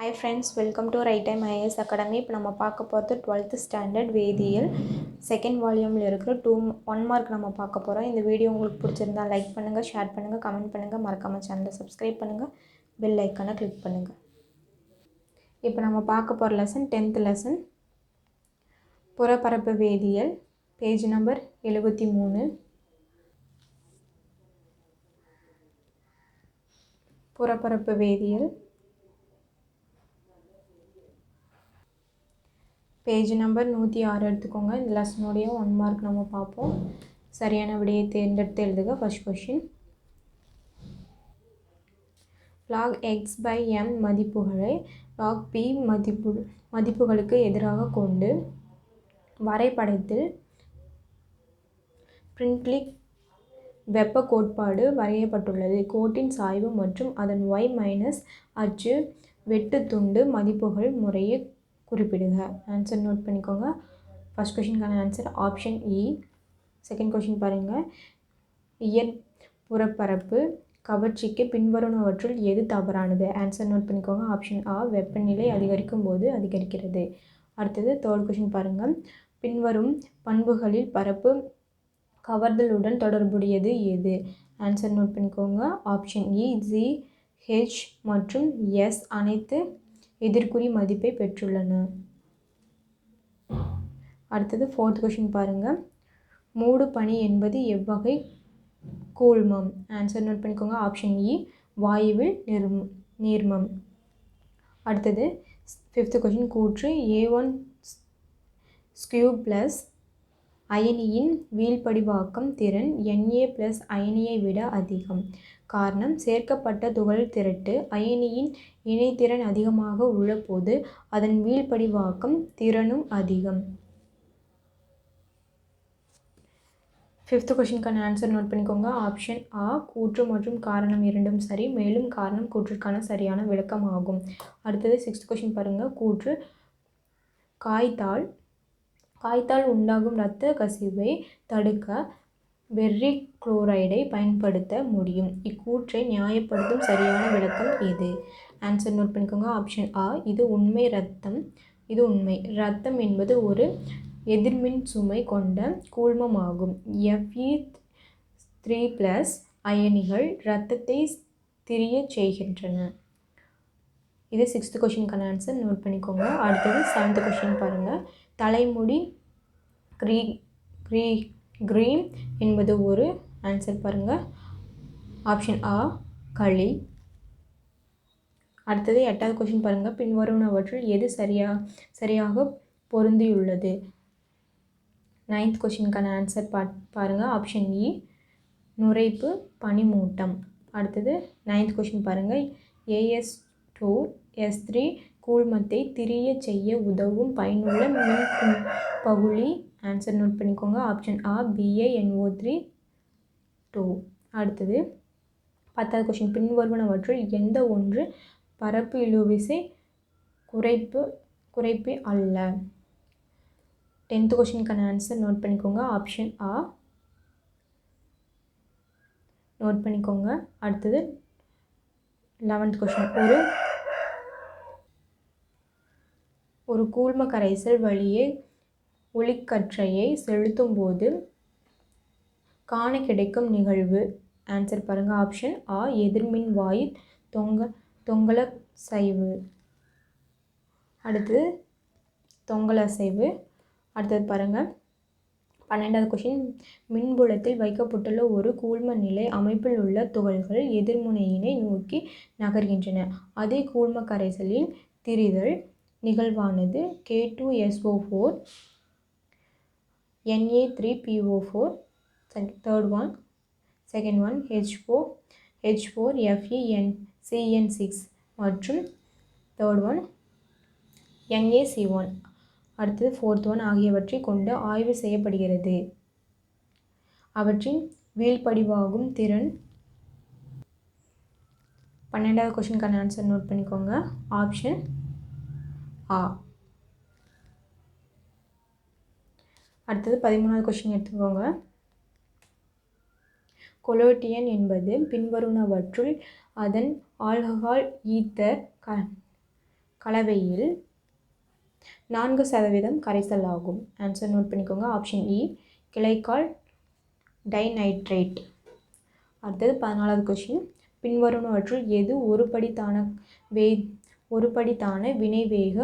Hi friends, welcome to Right Time IAS Academy. இப்போ நம்ம பார்க்க போகிறது 12th ஸ்டாண்டர்ட் வேதியியல் செகண்ட் வால்யூமில் இருக்கிற 1 மார்க் நம்ம பார்க்க போகிறோம். இந்த வீடியோ உங்களுக்கு பிடிச்சிருந்தா லைக் பண்ணுங்கள், ஷேர் பண்ணுங்கள், கமெண்ட் பண்ணுங்கள், மறக்காமல் சேனலை சப்ஸ்கிரைப் பண்ணுங்கள், பெல் ஐக்கானை கிளிக் பண்ணுங்கள். இப்போ நம்ம பார்க்க போகிற லெசன் 10th லெசன் புறப்பரப்பு வேதியியல், பேஜ் நம்பர் 73. புறப்பரப்பு வேதியியல் பேஜ் நம்பர் 106 எடுத்துக்கோங்க. இந்த லெசனுடைய 1 மார்க் நம்ம பார்ப்போம். சரியான விடையை தேர்ந்தெடுத்து எழுதுக. First question, log x by m மதிப்புகளை log p மதிப்புகளுக்கு எதிராக கொண்டு வரைபடத்தில் பிரின்ட்லிக் வெப்ப கோட்பாடு வரையப்பட்டுள்ளது. கோட்டின் சாய்வு மற்றும் அதன் y மைனஸ் அச்சு வெட்டு துண்டு மதிப்புகள் முறையே குறிப்பிடுக. ஆன்சர் நோட் பண்ணிக்கோங்க. ஃபர்ஸ்ட் கொஷினுக்கான ஆன்சர் ஆப்ஷன் இ. செகண்ட் கொஷின் பாருங்கள், இயற் புறப்பரப்பு கவர்ச்சிக்கு பின்வருவனவற்றுள் எது தவறானது? ஆன்சர் நோட் பண்ணிக்கோங்க. ஆப்ஷன் ஆ, வெப்பநிலை அதிகரிக்கும் போது அதிகரிக்கிறது. அடுத்தது தேர்ட் கொஷின் பாருங்கள், பின்வரும் பண்புகளில் பரப்பு கவர்தலுடன் தொடர்புடையது எது? ஆன்சர் நோட் பண்ணிக்கோங்க. ஆப்ஷன் இ, ஜி, ஹெச் மற்றும் எஸ் அனைத்து எதிர்குறி மதிப்பை பெற்றுள்ளன. அடுத்தது ஃபோர்த் கொஷின் பாருங்கள், மூடு பனி என்பது எவ்வகை கூழ்மம்? ஆன்சர் நோட் பண்ணிக்கோங்க. ஆப்ஷன் இ, வாயுவில் நீர்மம். அடுத்தது ஃபிஃப்த் கொஷின், கூற்று A1 ஸ்கியூ ப்ளஸ் அயனியின் வீழ்படிவாக்கம் திறன் Na ப்ளஸ் அயனியை விட அதிகம். காரணம், சேர்க்கப்பட்ட துகள் திரட்டு அயனியின் இணைத்திறன் அதிகமாக உள்ள போது அதன் வீழ்படிவாக்கம் திறனும் அதிகம். ஃபிஃப்த் கொஷினுக்கான ஆன்சர் நோட் பண்ணிக்கோங்க. ஆப்ஷன் ஆ, கூற்று மற்றும் காரணம் இரண்டும் சரி, மேலும் காரணம் கூற்றுக்கான சரியான விளக்கம் ஆகும். அடுத்தது சிக்ஸ்த் கொஷின் பாருங்கள், கூற்று காய்த்தால் உண்டாகும் இரத்த கசிவை தடுக்க வெர்ரி குளோரைடை பயன்படுத்த முடியும். இக்கூற்றை நியாயப்படுத்தும் சரியான விளக்கம் எது? ஆன்சர் நோட் பண்ணிக்கோங்க. ஆப்ஷன் ஆ, இது உண்மை. இரத்தம் என்பது ஒரு எதிர்மின் சுமை கொண்ட கூழ்மமாகும். Fe3+ அயனிகள் இரத்தத்தை திரியச் செய்கின்றன. இது சிக்ஸ்த் கொஷினுக்கான ஆன்சர் நோட் பண்ணிக்கோங்க. அடுத்தது செவன்த் கொஷின் பாருங்கள், தலைமுடி கிரீம் என்பது ஒரு ஆன்சர் பாருங்கள். ஆப்ஷன் ஆ, களி. அடுத்தது எட்டாவது கொஷின் பாருங்கள், பின்வருவனவற்றுள் எது சரியாக பொருந்தியுள்ளது? நைன்த் கொஷினுக்கான ஆன்சர் பாருங்கள். ஆப்ஷன் இ, நுரைப்பு பனிமூட்டம். அடுத்தது நைன்த் கொஷின் பாருங்கள், As2S3 கூழ்மத்தை திரிய செய்ய உதவும் பயனுள்ள மின் பகுளி. ஆன்சர் நோட் பண்ணிக்கோங்க. ஆப்ஷன் ஆ, BaNO3 அடுத்தது பத்தாவது கொஷின், பின்வருவனவற்றுள் எந்த ஒன்று பரப்பு இழுவிசை குறைப்பு அல்ல? 10th கொஷினுக்கான ஆன்சர் நோட் பண்ணிக்கோங்க. ஆப்ஷன் ஆ நோட் பண்ணிக்கோங்க. அடுத்தது 11th கொஷின், ஒரு கூழ்ம கரைசல் வழியே ஒளிக்கற்றையை செலுத்தும் போது காண கிடைக்கும் நிகழ்வு. ஆன்சர் பாருங்கள். ஆப்ஷன் ஆ, எதிர்மின் வாயில் தொங்கலசைவு. அடுத்தது தொங்கலசைவு. அடுத்தது பாருங்கள் 12வது கொஷின், மின்புலத்தில் வைக்கப்பட்டுள்ள ஒரு கூழ்ம நிலை அமைப்பில் உள்ள துகள்கள் எதிர்முனையினை நோக்கி நகர்கின்றன. அதே கூழ்ம கரைசலின் திரிதல் நிகழ்வானது K2SO4 Na3PO4, second one H4FeCN6 மற்றும் third one NaC1, அடுத்தது fourth one ஆகியவற்றை கொண்டு ஆய்வு செய்யப்படுகிறது. அவற்றின் வீழ்படிவாகும் திறன். 12வது கொஷினுக்கான ஆன்சர் நோட் பண்ணிக்கோங்க. ஆப்ஷன் ஆ. அடுத்தது 13வது கொஷின் எடுத்துக்கோங்க. கொலோட்டியன் என்பது பின்வருவனவற்றுள் அதன் ஆல்கஹால் ஈத்தர் கலவையில் 4% கரைசல் ஆகும். ஆன்சர் நோட் பண்ணிக்கோங்க. ஆப்ஷன் இ கிளைக்கால் டைநைட்ரேட். அடுத்தது 14வது கொஷின். பின்வருவனவற்றுள் எது ஒருபடித்தான வினைவேக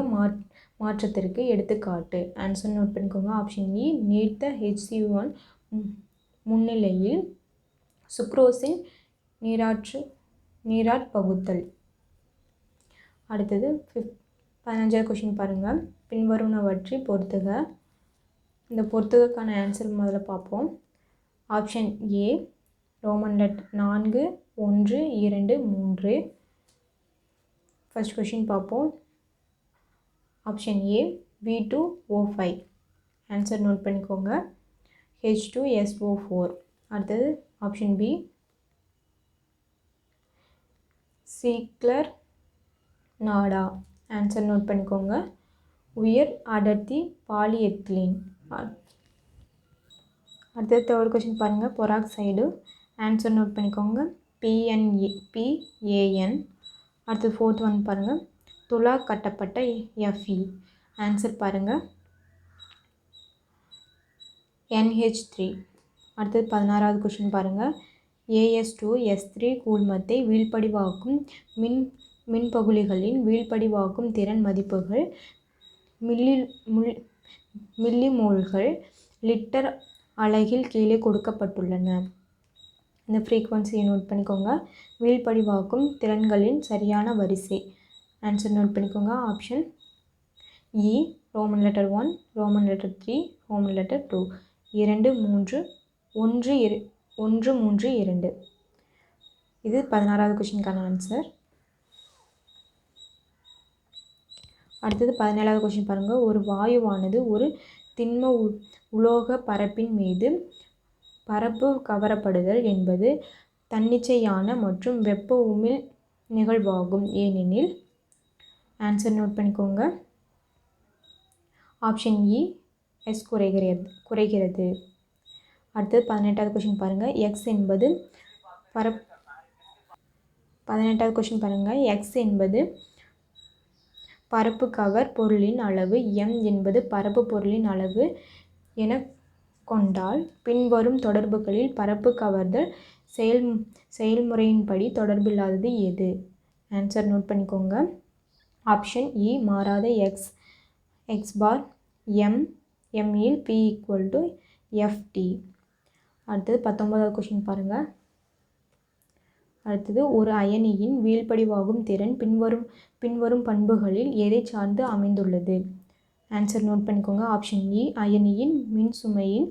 மாற்றத்திற்கு எடுத்துக்காட்டு? ஆன்சர் நோட் பண்ணிக்கோங்க. ஆப்ஷன் இ நீர்த்த HCl முன்னிலையில் சுக்ரோஸின் நீராற்பகுத்தல். அடுத்தது 15வது கொஷின் பாருங்கள். பின்வருவனவற்றை பொறுத்துக. இந்த பொறுத்துகக்கான ஆன்சர் முதல்ல பார்ப்போம். Option A Roman letter 4 1 2 3. First question பார்ப்போம். Option A V2O5. Answer note பண்ணிக்கோங்க. H2SO4. அடுத்தது option B Ziegler Natta. Answer note பண்ணிக்கோங்க. உயர் அடர்த்தி பாலிஎத்திலீன். அடுத்தது தேர்ட் கொஷின் பாருங்கள். பொராக்சைடு. ஆன்சர் நோட் பண்ணிக்கோங்க. PAN. அடுத்தது ஃபோர்த் ஒன் பாருங்கள். துலா கட்டப்பட்ட Fe. ஆன்சர் பாருங்கள் NH3. அடுத்தது 16வது கொஷின் பாருங்கள். AS2S3 கூழ்மத்தை வீழ்படிவாக்கும் மின்பகுளிகளின் வீழ்படிவாக்கும் திறன் மதிப்புகள் மில்லிமோல்கள் லிட்டர் அலகில் கீழே கொடுக்கப்பட்டுள்ளன. இந்த ஃப்ரீக்வன்சியை நோட் பண்ணிக்கோங்க. வீழ்படிவாக்கும் திறன்களின் சரியான வரிசை. ஆன்சர் நோட் பண்ணிக்கோங்க. ஆப்ஷன் இ Roman letter 1 Roman letter 3 Roman letter 2 2 3 1 3 2. இது 16வது கொஷினுக்கான ஆன்சர். அடுத்தது 17வது கொஷின் பாருங்கள். ஒரு வாயுவானது ஒரு திண்ம உலோக பரப்பின் மீது பரப்பு கவரப்படுதல் என்பது தன்னிச்சையான மற்றும் வெப்ப உமிழ் நிகழ்வாகும். ஏனெனில் ஆன்சர் நோட் பண்ணிக்கோங்க. ஆப்ஷன் இ S குறைகிறது. அடுத்தது 18வது கொஷின் பாருங்கள். எக்ஸ் என்பது 18வது கொஷின் பாருங்கள். எக்ஸ் என்பது பரப்பு கவர் பொருளின் அளவு, m என்பது பரப்பு பொருளின் அளவு என கொண்டால் பின்வரும் தொடர்புகளில் பரப்பு கவர்தல் செயல்முறையின்படி தொடர்பில்லாதது எது? ஆன்சர் நோட் பண்ணிக்கோங்க. ஆப்ஷன் இ மாறாத x பார் m இல் P = FT. அடுத்தது 19வது கொஷின் பாருங்கள். அடுத்தது ஒரு அயனியின் வீழ்படிவாகும் திறன் பின்வரும் பண்புகளில் எதை சார்ந்து அமைந்துள்ளது? ஆன்சர் நோட் பண்ணிக்கோங்க. ஆப்ஷன் இ அயனியின் மின்சுமையின்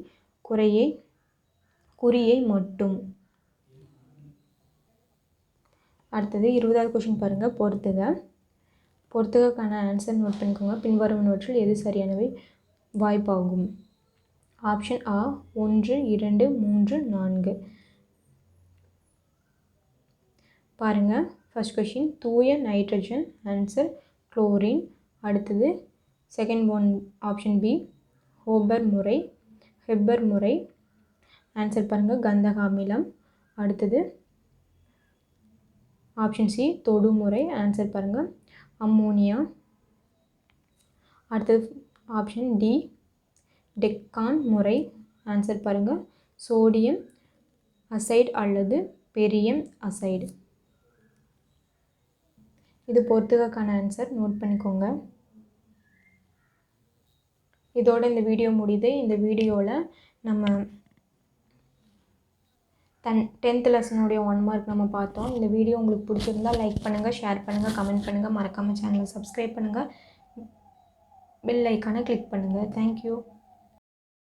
குறியை மட்டும். அடுத்தது 20வது கொஷின் பாருங்கள். பொறுத்துகக்கான ஆன்சர் நோட் பண்ணிக்கோங்க. பின்வருவனவற்றில் எது சரியானவை வாய்ப்பாகும்? ஆப்ஷன் ஆ 1 2 3 4. பாருங்கள். ஃபர்ஸ்ட் கொஷின் தூய நைட்ரஜன். Answer chlorine. அடுத்தது second one option B Hebbar முறை. ஆன்சர் பாருங்கள் கந்தக அமிலம். அடுத்தது ஆப்ஷன் சி தொடுமுறை. ஆன்சர் பாருங்கள் அம்மோனியா. அடுத்தது ஆப்ஷன் டி டெக்கான் முறை. ஆன்சர் பாருங்கள் சோடியம் அசைடு அல்லது பெரியம் அசைடு. இது பொறுத்துகக்கான ஆன்சர் நோட் பண்ணிக்கோங்க. இதோட இந்த வீடியோ முடியுது. இந்த வீடியோவில் நம்ம 10th லெசனுடைய 1 மார்க் நம்ம பார்த்தோம். இந்த வீடியோ உங்களுக்கு பிடிச்சிருந்தால் லைக் பண்ணுங்கள், ஷேர் பண்ணுங்கள், கமெண்ட் பண்ணுங்கள், மறக்காமல் சேனலை சப்ஸ்கிரைப் பண்ணுங்கள், பெல் ஐக்கானை கிளிக் பண்ணுங்கள். தேங்க்யூ.